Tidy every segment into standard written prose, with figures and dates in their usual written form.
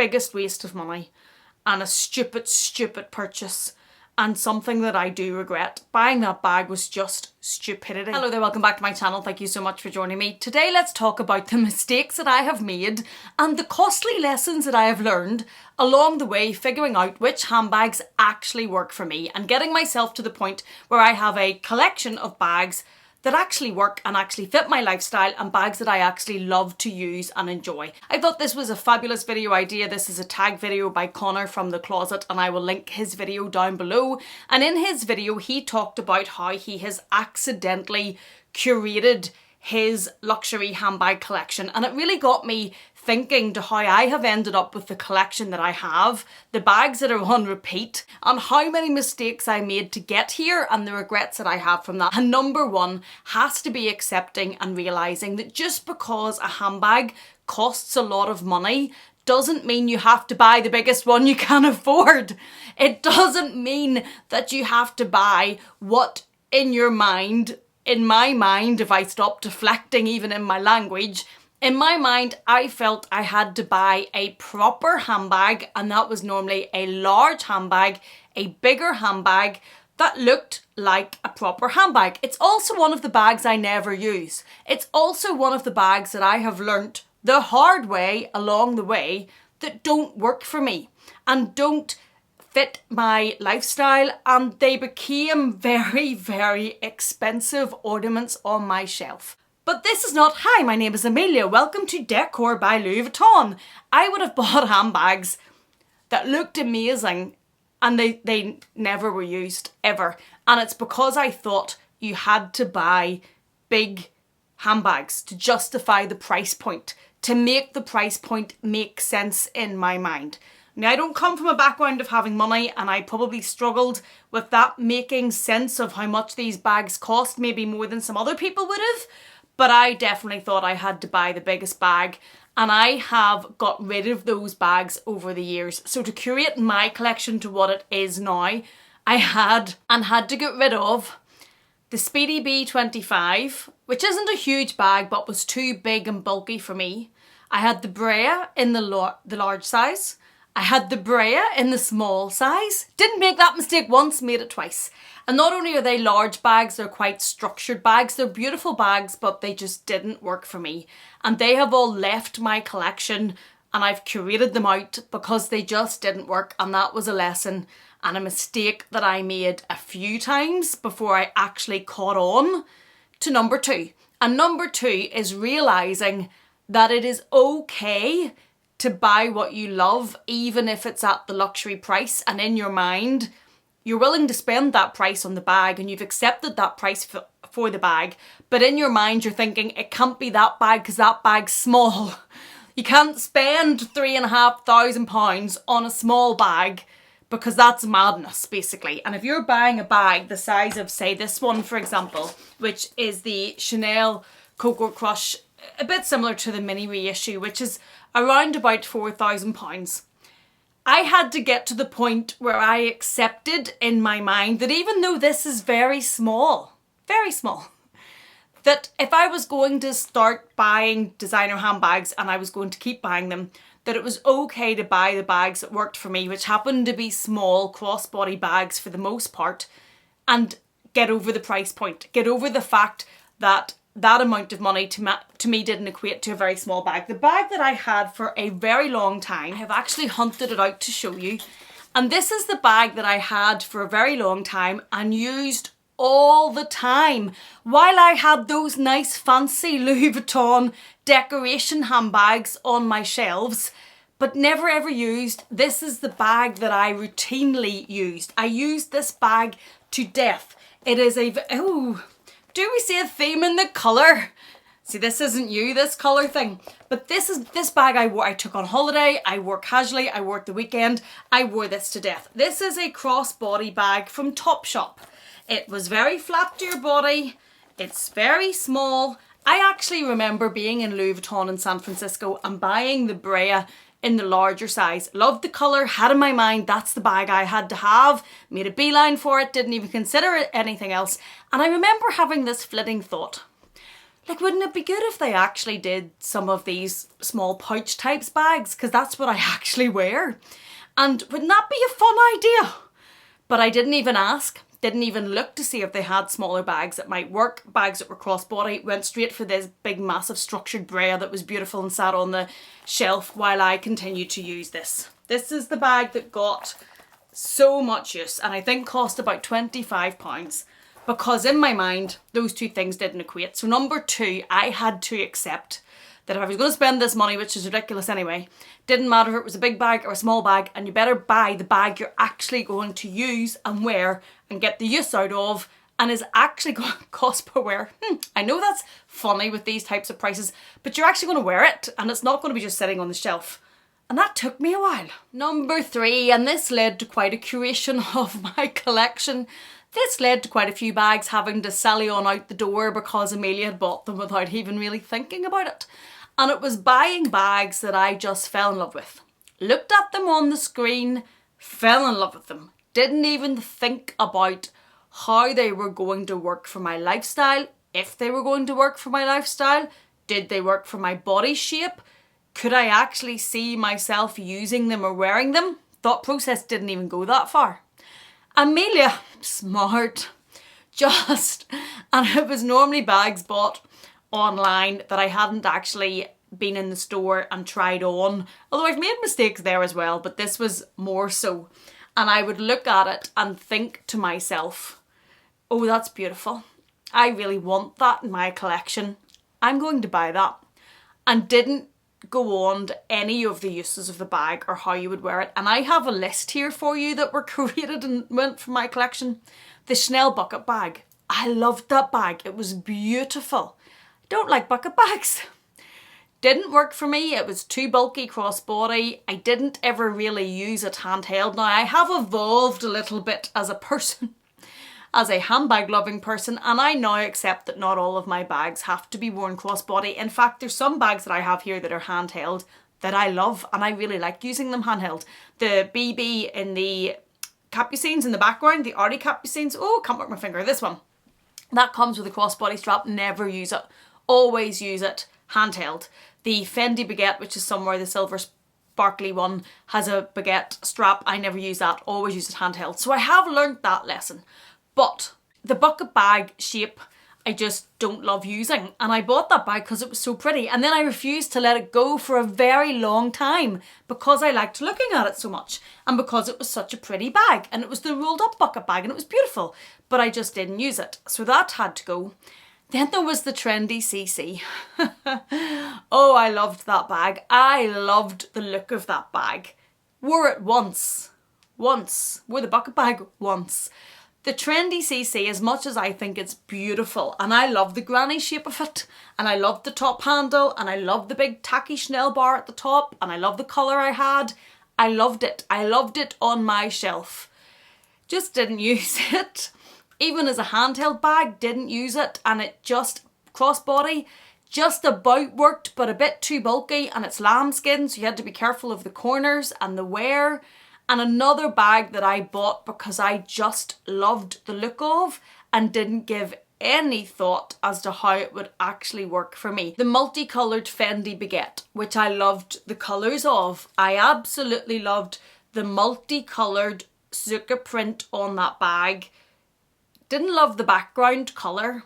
biggest waste of money and a stupid, stupid purchase and something that I do regret. Buying that bag was just stupidity. Hello there, welcome back to my channel. Thank you so much for joining me. Today let's talk about the mistakes that I have made and the costly lessons that I have learned along the way, figuring out which handbags actually work for me and getting myself to the point where I have a collection of bags that actually work and actually fit my lifestyle and bags that I actually love to use and enjoy. I thought this was a fabulous video idea. This is a tag video by Connor from The Closet and I will link his video down below. And in his video, he talked about how he has accidentally curated his luxury handbag collection, and it really got me thinking to how I have ended up with the collection that I have, the bags that are on repeat, and how many mistakes I made to get here and the regrets that I have from that. And number one has to be accepting and realising that just because a handbag costs a lot of money doesn't mean you have to buy the biggest one you can afford. It doesn't mean that you have to buy what in your mind, in my mind, if I stop deflecting even in my language, in my mind, I felt I had to buy a proper handbag, and that was normally a large handbag, a bigger handbag that looked like a proper handbag. It's also one of the bags I never use. It's also one of the bags that I have learnt the hard way along the way that don't work for me and don't fit my lifestyle, and they became very, very expensive ornaments on my shelf. But this is not, hi, my name is Amelia, welcome to Decor by Louis Vuitton. I would have bought handbags that looked amazing and they never were used, ever. And it's because I thought you had to buy big handbags to justify the price point, to make the price point make sense in my mind. Now, I don't come from a background of having money, and I probably struggled with that making sense of how much these bags cost, maybe more than some other people would have, but I definitely thought I had to buy the biggest bag, and I have got rid of those bags over the years. So to curate my collection to what it is now, I had to get rid of the Speedy B25, which isn't a huge bag but was too big and bulky for me. I had the Brea in the large size. I had the Brea in the small size. Didn't make that mistake once, made it twice. And not only are they large bags, they're quite structured bags. They're beautiful bags, but they just didn't work for me. And they have all left my collection, and I've curated them out because they just didn't work. And that was a lesson and a mistake that I made a few times before I actually caught on to number two. And number two is realising that it is okay to buy what you love, even if it's at the luxury price, and in your mind, you're willing to spend that price on the bag and you've accepted that price for the bag, but in your mind you're thinking it can't be that bag because that bag's small. You can't spend £3,500 on a small bag because that's madness, basically. And if you're buying a bag the size of, say, this one, for example, which is the Chanel Coco Crush, a bit similar to the mini reissue, which is around about £4,000. I had to get to the point where I accepted in my mind that even though this is very small, that if I was going to start buying designer handbags and I was going to keep buying them, that it was okay to buy the bags that worked for me, which happened to be small crossbody bags for the most part, and get over the price point, get over the fact that that amount of money to me didn't equate to a very small bag. The bag that I had for a very long time, I have actually hunted it out to show you. And this is the bag that I had for a very long time and used all the time while I had those nice fancy Louis Vuitton decoration handbags on my shelves, but never ever used. This is the bag that I routinely used. I used this bag to death. It is a, oh, do we see a theme in the colour? See, this isn't you, this colour thing. But this bag I took on holiday, I wore casually, I wore at the weekend, I wore this to death. This is a crossbody bag from Topshop. It was very flat to your body, it's very small. I actually remember being in Louis Vuitton in San Francisco and buying the Brea in the larger size. Loved the colour, had in my mind that's the bag I had to have, made a beeline for it, didn't even consider it anything else. And I remember having this flitting thought, Like, wouldn't it be good if they actually did some of these small pouch types bags? Because that's what I actually wear. And wouldn't that be a fun idea? But I didn't even ask, didn't even look to see if they had smaller bags that might work, bags that were crossbody, went straight for this big massive structured bra that was beautiful and sat on the shelf while I continued to use this. This is the bag that got so much use and I think cost about £25 because in my mind, those two things didn't equate. So number two, I had to accept that if I was going to spend this money, which is ridiculous anyway, didn't matter if it was a big bag or a small bag, and you better buy the bag you're actually going to use and wear and get the use out of and is actually going to cost per wear. I know that's funny with these types of prices, but you're actually going to wear it and it's not going to be just sitting on the shelf. And that took me a while. Number three, and this led to quite a curation of my collection. This led to quite a few bags having to sally on out the door because Amelia had bought them without even really thinking about it. And it was buying bags that I just fell in love with. Looked at them on the screen, fell in love with them. Didn't even think about how they were going to work for my lifestyle, if they were going to work for my lifestyle, did they work for my body shape, could I actually see myself using them or wearing them? Thought process didn't even go that far. Amelia, smart, and it was normally bags bought online that I hadn't actually been in the store and tried on, although I've made mistakes there as well, but this was more so. And I would look at it and think to myself, oh, that's beautiful. I really want that in my collection. I'm going to buy that. And didn't go on to any of the uses of the bag or how you would wear it. And I have a list here for you that were curated and went from my collection. The Chanel bucket bag. I loved that bag. It was beautiful. I don't like bucket bags. Didn't work for me. It was too bulky crossbody. I didn't ever really use it handheld. Now I have evolved a little bit as a person, as a handbag loving person, and I now accept that not all of my bags have to be worn crossbody. In fact, there's some bags that I have here that are handheld that I love and I really like using them handheld. The BB in the capucines in the background, the arty capucines, oh, can't work my finger, this one. That comes with a crossbody strap, never use it. Always use it handheld. The Fendi baguette, which is somewhere, the silver sparkly one, has a baguette strap. I never use that, always use it handheld. So I have learnt that lesson. But the bucket bag shape, I just don't love using. And I bought that bag because it was so pretty. And then I refused to let it go for a very long time because I liked looking at it so much. And because it was such a pretty bag. And it was the rolled up bucket bag and it was beautiful. But I just didn't use it. So that had to go. Then there was the trendy CC. Oh, I loved that bag. I loved the look of that bag. Wore it once. Wore the bucket bag once. The trendy CC, as much as I think it's beautiful, and I love the granny shape of it, and I love the top handle, and I love the big tacky Chanel bar at the top, and I love the colour I had. I loved it. I loved it on my shelf. Just didn't use it. Even as a handheld bag, didn't use it, and it just, crossbody, just about worked, but a bit too bulky, and it's lambskin, so you had to be careful of the corners and the wear. And another bag that I bought because I just loved the look of and didn't give any thought as to how it would actually work for me. The multicoloured Fendi baguette, which I loved the colours of. I absolutely loved the multicoloured Zucca print on that bag. Didn't love the background colour.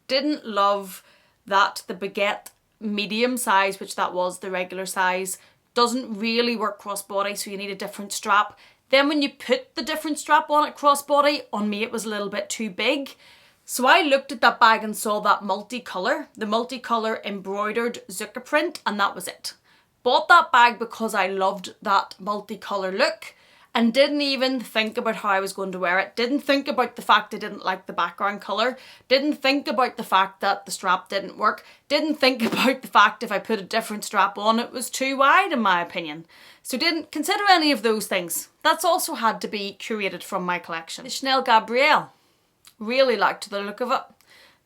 Didn't love that the baguette medium size, which that was the regular size, doesn't really work crossbody, so you need a different strap. Then when you put the different strap on it crossbody, on me it was a little bit too big. So I looked at that bag and saw that multicolour, the multicolour embroidered Zucca print, and that was it. Bought that bag because I loved that multicolour look and didn't even think about how I was going to wear it. Didn't think about the fact I didn't like the background colour. Didn't think about the fact that the strap didn't work. Didn't think about the fact if I put a different strap on it was too wide in my opinion. So didn't consider any of those things. That's also had to be curated from my collection. The Chanel Gabrielle. Really liked the look of it.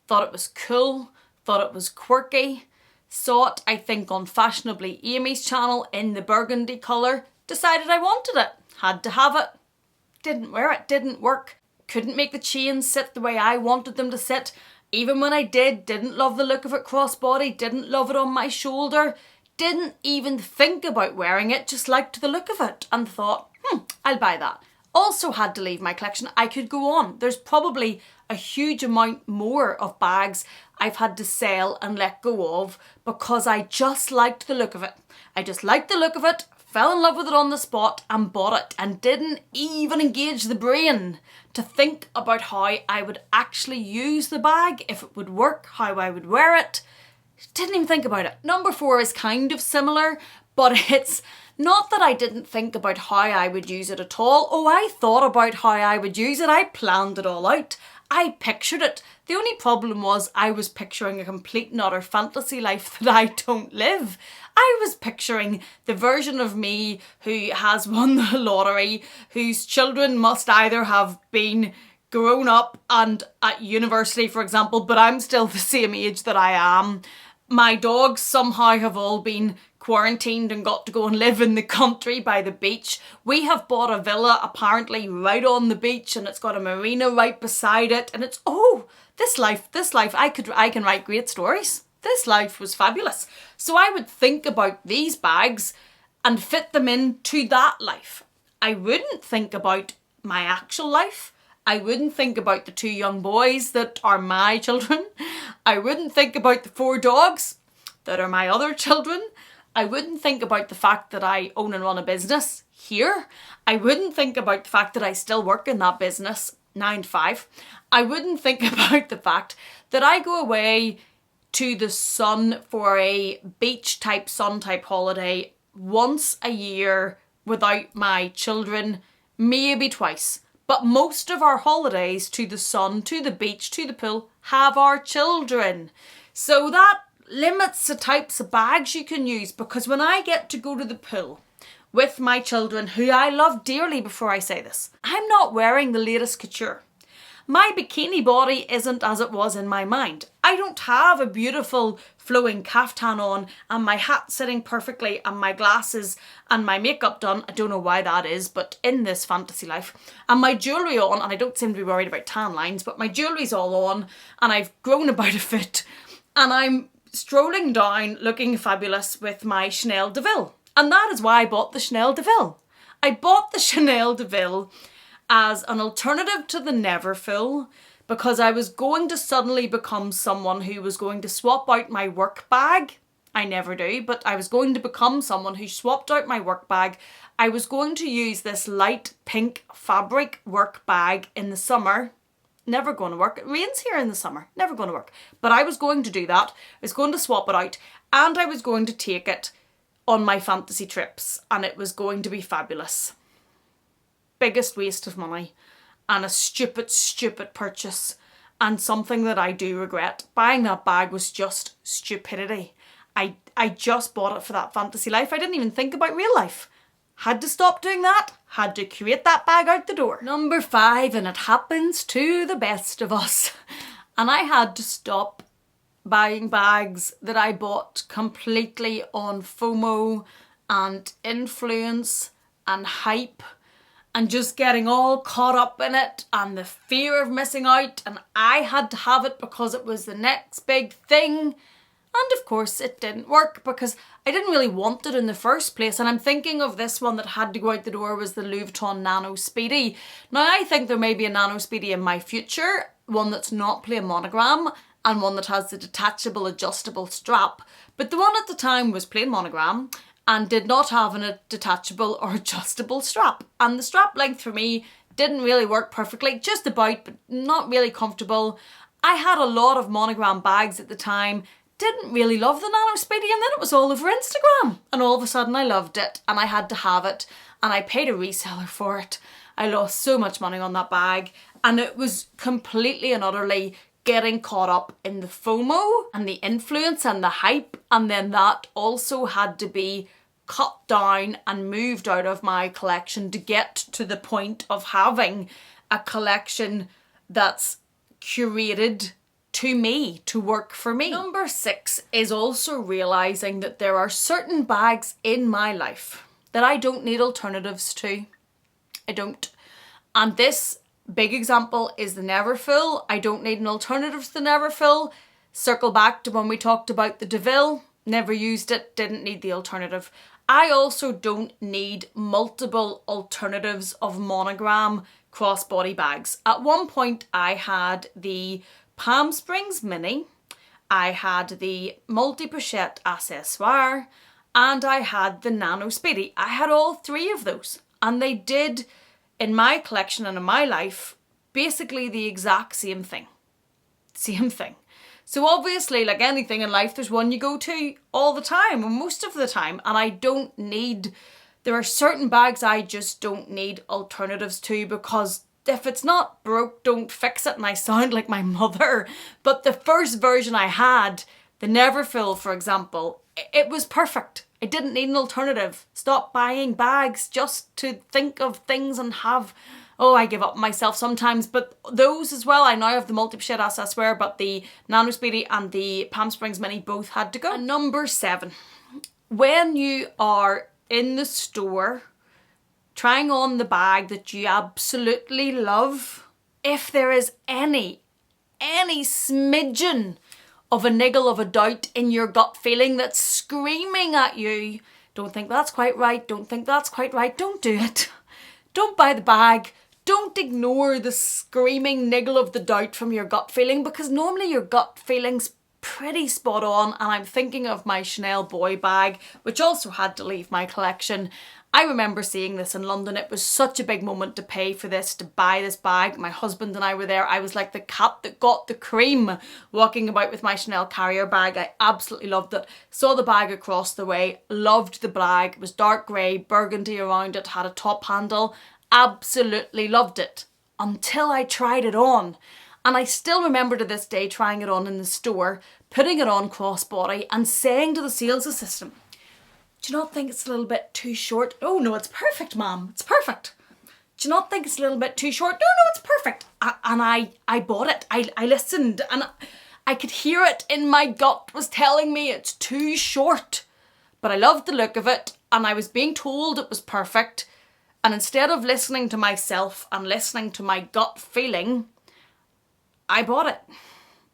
Thought it was cool. Thought it was quirky. Saw it, I think, on Fashionably Amy's channel in the burgundy colour. Decided I wanted it. Had to have it. Didn't wear it. Didn't work. Couldn't make the chains sit the way I wanted them to sit. Even when I didn't love the look of it crossbody, didn't love it on my shoulder, didn't even think about wearing it, just liked the look of it and thought, I'll buy that. Also had to leave my collection. I could go on. There's probably a huge amount more of bags I've had to sell and let go of because I just liked the look of it. I just liked the look of it, fell in love with it on the spot and bought it and didn't even engage the brain to think about how I would actually use the bag, if it would work, how I would wear it. Didn't even think about it. Number 4 is kind of similar, but it's not that I didn't think about how I would use it at all. Oh, I thought about how I would use it. I planned it all out. I pictured it. The only problem was I was picturing a complete and utter fantasy life that I don't live. I was picturing the version of me who has won the lottery, whose children must either have been grown up and at university, for example, but I'm still the same age that I am. My dogs somehow have all been quarantined and got to go and live in the country by the beach. We have bought a villa apparently right on the beach and it's got a marina right beside it, and it's, oh, this life, I can write great stories. This life was fabulous. So I would think about these bags and fit them into that life. I wouldn't think about my actual life. I wouldn't think about the 2 young boys that are my children. I wouldn't think about the 4 dogs that are my other children. I wouldn't think about the fact that I own and run a business here. I wouldn't think about the fact that I still work in that business 9 to 5. I wouldn't think about the fact that I go away to the sun for a beach type, sun type holiday once a year without my children, maybe twice. But most of our holidays to the sun, to the beach, to the pool have our children. So that limits the types of bags you can use, because when I get to go to the pool with my children, who I love dearly, before I say this, I'm not wearing the latest couture. My bikini body isn't as it was in my mind. I don't have a beautiful flowing caftan on and my hat sitting perfectly and my glasses and my makeup done. I don't know why that is, but in this fantasy life. And my jewellery on, and I don't seem to be worried about tan lines, but my jewellery's all on and I've grown about a foot and I'm strolling down looking fabulous with my Chanel de Ville. And that is why I bought the Chanel de Ville. I bought the Chanel de Ville as an alternative to the Neverfull, because I was going to suddenly become someone who was going to swap out my work bag. I never do, but I was going to become someone who swapped out my work bag. I was going to use this light pink fabric work bag in the summer. Never going to work. It rains here in the summer. Never going to work. But I was going to do that. I was going to swap it out and I was going to take it on my fantasy trips and it was going to be fabulous. Biggest waste of money and a stupid purchase, and something that I do regret. Buying that bag was just stupidity. I just bought it for that fantasy life. I didn't even think about real life. Had to stop doing that. Had to curate that bag out the door. Number 5, and it happens to the best of us. And I had to stop buying bags that I bought completely on FOMO and influence and hype, and just getting all caught up in it and the fear of missing out, and I had to have it because it was the next big thing. And of course it didn't work because I didn't really want it in the first place. And I'm thinking of this one that had to go out the door was the Louis Vuitton Nano Speedy. Now I think there may be a Nano Speedy in my future, one that's not plain monogram and one that has the detachable adjustable strap. But the one at the time was plain monogram and did not have a detachable or adjustable strap. And the strap length for me didn't really work perfectly, just about, but not really comfortable. I had a lot of monogram bags at the time, didn't really love the Nano Speedy, and then it was all over Instagram. And all of a sudden I loved it and I had to have it and I paid a reseller for it. I lost so much money on that bag and it was completely and utterly getting caught up in the FOMO and the influence and the hype, and then that also had to be cut down and moved out of my collection to get to the point of having a collection that's curated to me, to work for me. Number 6 is also realising that there are certain bags in my life that I don't need alternatives to. I don't. And this big example is the Neverfull. I don't need an alternative to the Neverfull. Circle back to when we talked about the DeVille. Never used it, didn't need the alternative. I also don't need multiple alternatives of monogram crossbody bags. At one point I had the Palm Springs Mini, I had the multi-pochette accessoire, and I had the Nano Speedy. I had all three of those, and they did, in my collection and in my life, basically the exact same thing. Same thing. So obviously, like anything in life, there's one you go to all the time, or most of the time, and I don't need, there are certain bags I just don't need alternatives to, because if it's not broke, don't fix it, and I sound like my mother. But the first version I had, the Neverfull, for example, it was perfect. I didn't need an alternative. Stop buying bags just to think of things and have, oh, I give up myself sometimes. But those as well, I now have the multi-pochette accessoire, but the Nano Speedy and the Palm Springs Mini both had to go. And number 7, when you are in the store trying on the bag that you absolutely love, if there is any smidgen of a niggle of a doubt in your gut feeling that's screaming at you, don't think that's quite right, don't think that's quite right, don't do it. Don't buy the bag. Don't ignore the screaming niggle of the doubt from your gut feeling, because normally your gut feeling's pretty spot on. And I'm thinking of my Chanel boy bag, which also had to leave my collection. I remember seeing this in London. It was such a big moment to pay for this, to buy this bag. My husband and I were there. I was like the cat that got the cream, walking about with my Chanel carrier bag. I absolutely loved it. Saw the bag across the way, loved the bag. It was dark grey, burgundy around it, had a top handle. Absolutely loved it until I tried it on. And I still remember to this day trying it on in the store, putting it on crossbody and saying to the sales assistant, do you not think it's a little bit too short? Oh no, it's perfect, ma'am. It's perfect. Do you not think it's a little bit too short? No, it's perfect. And I bought it. I listened, and I could hear it in my gut was telling me it's too short. But I loved the look of it, and I was being told it was perfect. And instead of listening to myself and listening to my gut feeling, I bought it.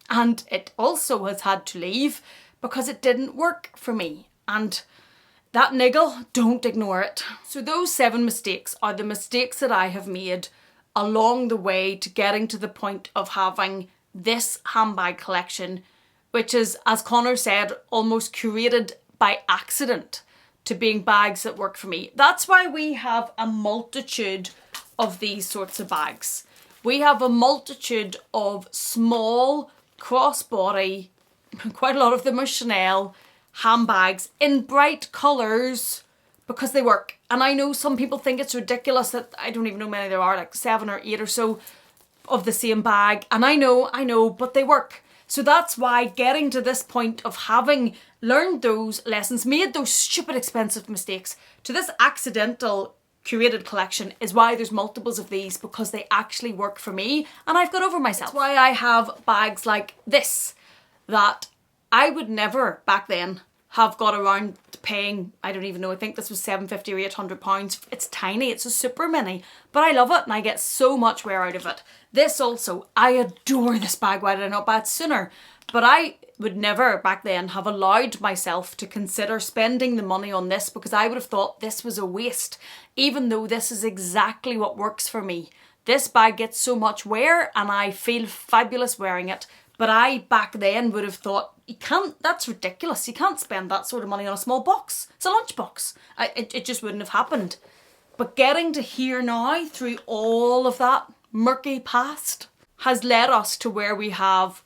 And it also has had to leave because it didn't work for me. And that niggle, don't ignore it. So those 7 mistakes are the mistakes that I have made along the way to getting to the point of having this handbag collection, which is, as Connor said, almost curated by accident to being bags that work for me. That's why we have a multitude of these sorts of bags. We have a multitude of small crossbody, quite a lot of them are Chanel, handbags in bright colours because they work. And I know some people think it's ridiculous that, I don't even know how many there are, like 7 or 8 or so of the same bag. And I know, but they work. So that's why getting to this point of having learned those lessons, made those stupid expensive mistakes, to this accidental curated collection is why there's multiples of these, because they actually work for me and I've got over myself. That's why I have bags like this that I would never back then have got around to paying, I don't even know, I think this was £750 or £800. It's tiny, it's a super mini, but I love it and I get so much wear out of it. This also, I adore this bag. Why did I not buy it sooner? But I would never back then have allowed myself to consider spending the money on this, because I would have thought this was a waste, even though this is exactly what works for me. This bag gets so much wear and I feel fabulous wearing it. But I back then would have thought, you can't, that's ridiculous. You can't spend that sort of money on a small box. It's a lunchbox. It just wouldn't have happened. But getting to here now, through all of that murky past, has led us to where we have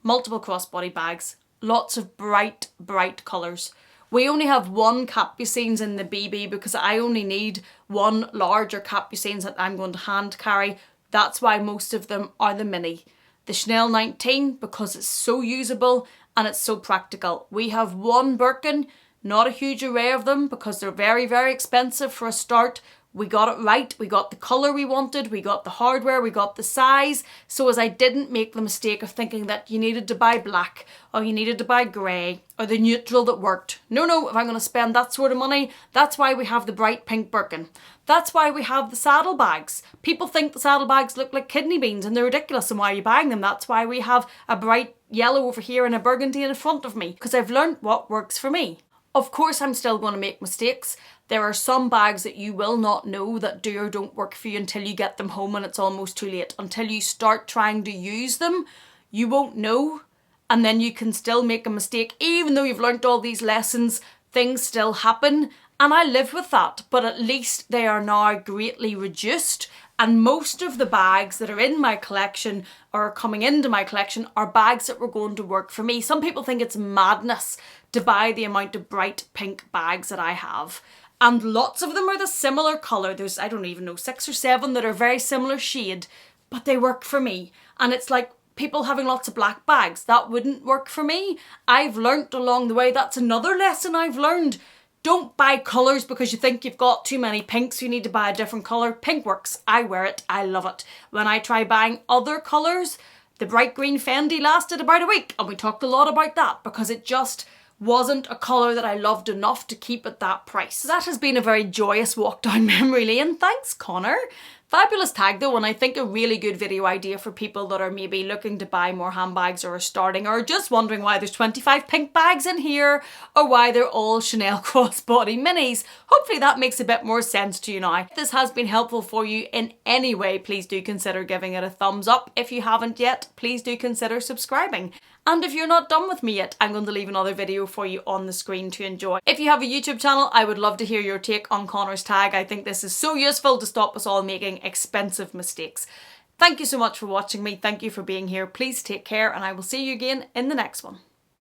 multiple crossbody bags, lots of bright colours. We only have 1 capucines in the BB because I only need 1 larger capucines that I'm going to hand carry. That's why most of them are the mini. The Chanel 19 because it's so usable and it's so practical. We have 1 Birkin, not a huge array of them because they're very, very expensive for a start. We got it right, we got the colour we wanted, we got the hardware, we got the size, so as I didn't make the mistake of thinking that you needed to buy black, or you needed to buy grey, or the neutral that worked. No, if I'm going to spend that sort of money, that's why we have the bright pink Birkin. That's why we have the saddlebags. People think the saddlebags look like kidney beans and they're ridiculous, and why are you buying them? That's why we have a bright yellow over here and a burgundy in front of me, because I've learned what works for me. Of course, I'm still going to make mistakes. There are some bags that you will not know that do or don't work for you until you get them home and it's almost too late. Until you start trying to use them, you won't know. And then you can still make a mistake. Even though you've learnt all these lessons, things still happen. And I live with that. But at least they are now greatly reduced. And most of the bags that are in my collection or coming into my collection are bags that were going to work for me. Some people think it's madness to buy the amount of bright pink bags that I have. And lots of them are the similar colour. There's, I don't even know, 6 or 7 that are very similar shade, but they work for me. And it's like people having lots of black bags. That wouldn't work for me. I've learnt along the way, that's another lesson I've learned. Don't buy colours because you think you've got too many pinks, you need to buy a different colour. Pink works. I wear it. I love it. When I try buying other colours, the bright green Fendi lasted about a week, and we talked a lot about that because it just wasn't a colour that I loved enough to keep at that price. So that has been a very joyous walk down memory lane. Thanks, Connor. Fabulous tag though, and I think a really good video idea for people that are maybe looking to buy more handbags or are starting, or just wondering why there's 25 pink bags in here or why they're all Chanel crossbody minis. Hopefully that makes a bit more sense to you now. If this has been helpful for you in any way, please do consider giving it a thumbs up. If you haven't yet, please do consider subscribing. And if you're not done with me yet, I'm going to leave another video for you on the screen to enjoy. If you have a YouTube channel, I would love to hear your take on Connor's tag. I think this is so useful to stop us all making expensive mistakes. Thank you so much for watching me. Thank you for being here. Please take care, and I will see you again in the next one.